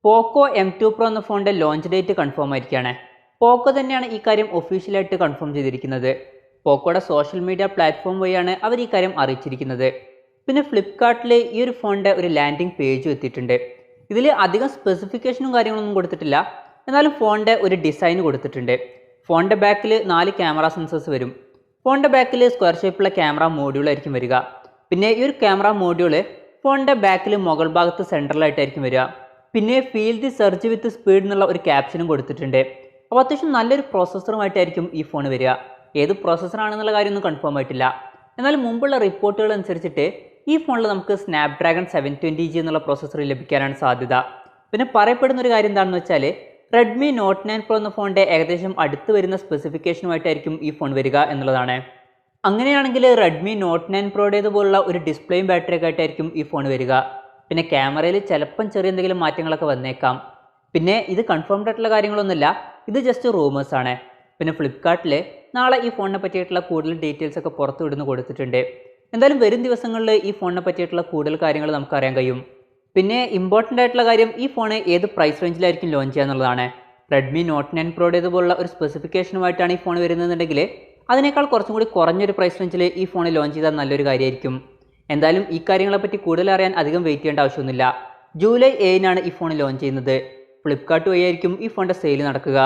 പോക്കോ M2 Pro എന്ന ഫോണിൻ്റെ launch date confirm ആയിരിക്കുകയാണ്. പോക്കോ തന്നെയാണ് ഈ കാര്യം ഒഫീഷ്യലായിട്ട് കൺഫേം ചെയ്തിരിക്കുന്നത്. പോക്കോയുടെ സോഷ്യൽ മീഡിയ പ്ലാറ്റ്ഫോം വഴിയാണ് അവർ ഈ കാര്യം അറിയിച്ചിരിക്കുന്നത്. പിന്നെ ഫ്ലിപ്കാർട്ടിൽ ഈ ഒരു ഫോണിൻ്റെ ഒരു ലാൻഡിംഗ് പേജും എത്തിയിട്ടുണ്ട്. ഇതിൽ അധികം സ്പെസിഫിക്കേഷനും കാര്യങ്ങളൊന്നും കൊടുത്തിട്ടില്ല, എന്നാലും ഫോണിൻ്റെ ഒരു ഡിസൈൻ കൊടുത്തിട്ടുണ്ട്. ഫോണിൻ്റെ ബാക്കിൽ 4 ക്യാമറ സെൻസേഴ്സ് വരും. ഫോണിൻ്റെ ബാക്കിൽ സ്ക്വയർ ഷേപ്പുള്ള ക്യാമറ മോഡ്യൂളായിരിക്കും വരിക. പിന്നെ ഈ ഒരു ക്യാമറ മോഡ്യൂള് ഫോണിൻ്റെ ബാക്കിൽ മുകൾ ഭാഗത്ത് സെൻട്രലായിട്ടായിരിക്കും വരിക. പിന്നെ feel the search with speed എന്നുള്ള ഒരു ക്യാപ്ഷനും കൊടുത്തിട്ടുണ്ട്. അപ്പോൾ അത്യാവശ്യം നല്ലൊരു പ്രോസസ്സറുമായിട്ടായിരിക്കും ഈ ഫോൺ വരിക. ഏത് പ്രോസസ്സറാണെന്നുള്ള കാര്യമൊന്നും കൺഫേം ആയിട്ടില്ല. എന്നാൽ മുമ്പുള്ള റിപ്പോർട്ടുകൾ അനുസരിച്ചിട്ട് ഈ ഫോണിൽ നമുക്ക് സ്നാപ്ഡ്രാഗൺ 720G എന്നുള്ള പ്രോസസ്സർ ലഭിക്കാനാണ് സാധ്യത. പിന്നെ പറയപ്പെടുന്ന ഒരു കാര്യം എന്താണെന്ന് വെച്ചാൽ റെഡ്മി നോട്ട് 9 Pro എന്ന ഫോണിൻ്റെ ഏകദേശം അടുത്ത് വരുന്ന സ്പെസിഫിക്കേഷനുമായിട്ടായിരിക്കും ഈ ഫോൺ വരിക എന്നുള്ളതാണ്. അങ്ങനെയാണെങ്കിൽ റെഡ്മി നോട്ട് 9 പ്രോയുടേതുപോലുള്ള ഒരു ഡിസ്പ്ലേയും ബാറ്ററിയൊക്കെ ആയിട്ടായിരിക്കും ഈ ഫോൺ വരിക. പിന്നെ ക്യാമറയിൽ ചിലപ്പം ചെറിയ എന്തെങ്കിലും മാറ്റങ്ങളൊക്കെ വന്നേക്കാം. പിന്നെ ഇത് കൺഫേംഡ് ആയിട്ടുള്ള കാര്യങ്ങളൊന്നുമില്ല, ഇത് ജസ്റ്റ് റൂമേഴ്സ് ആണ്. പിന്നെ ഫ്ലിപ്കാർട്ടിൽ നാളെ ഈ ഫോണിനെ പറ്റിയിട്ടുള്ള കൂടുതൽ ഡീറ്റെയിൽസ് ഒക്കെ പുറത്തു വിടുന്നു കൊടുത്തിട്ടുണ്ട്. എന്തായാലും വരും ദിവസങ്ങളിൽ ഈ ഫോണിനെ പറ്റിയിട്ടുള്ള കൂടുതൽ കാര്യങ്ങൾ നമുക്കറിയാൻ കഴിയും. പിന്നെ ഇമ്പോർട്ടൻ്റ് ആയിട്ടുള്ള കാര്യം ഈ ഫോൺ ഏത് പ്രൈസ് റേഞ്ചിലായിരിക്കും ലോഞ്ച് ചെയ്യുക എന്നുള്ളതാണ്. റെഡ്മി നോട്ട് 9 പ്രോയുടേതുപോലുള്ള ഒരു സ്പെസിഫിക്കേഷനുമായിട്ടാണ് ഈ ഫോൺ വരുന്നതെന്നുണ്ടെങ്കിൽ അതിനേക്കാൾ കുറച്ചും കൂടി കുറഞ്ഞൊരു പ്രൈസ് റേഞ്ചിൽ ഈ ഫോൺ ലോഞ്ച് ചെയ്താൽ നല്ലൊരു കാര്യമായിരിക്കും. എന്തായാലും ഈ കാര്യങ്ങളെപ്പറ്റി കൂടുതൽ അറിയാൻ അധികം വെയിറ്റ് ചെയ്യേണ്ട ആവശ്യമൊന്നുമില്ല. ജൂലൈ 7 ഈ ഫോൺ ലോഞ്ച് ചെയ്യുന്നത്. ഫ്ലിപ്കാർട്ട് വഴിയായിരിക്കും ഈ ഫോണിൻ്റെ സെയിൽ നടക്കുക.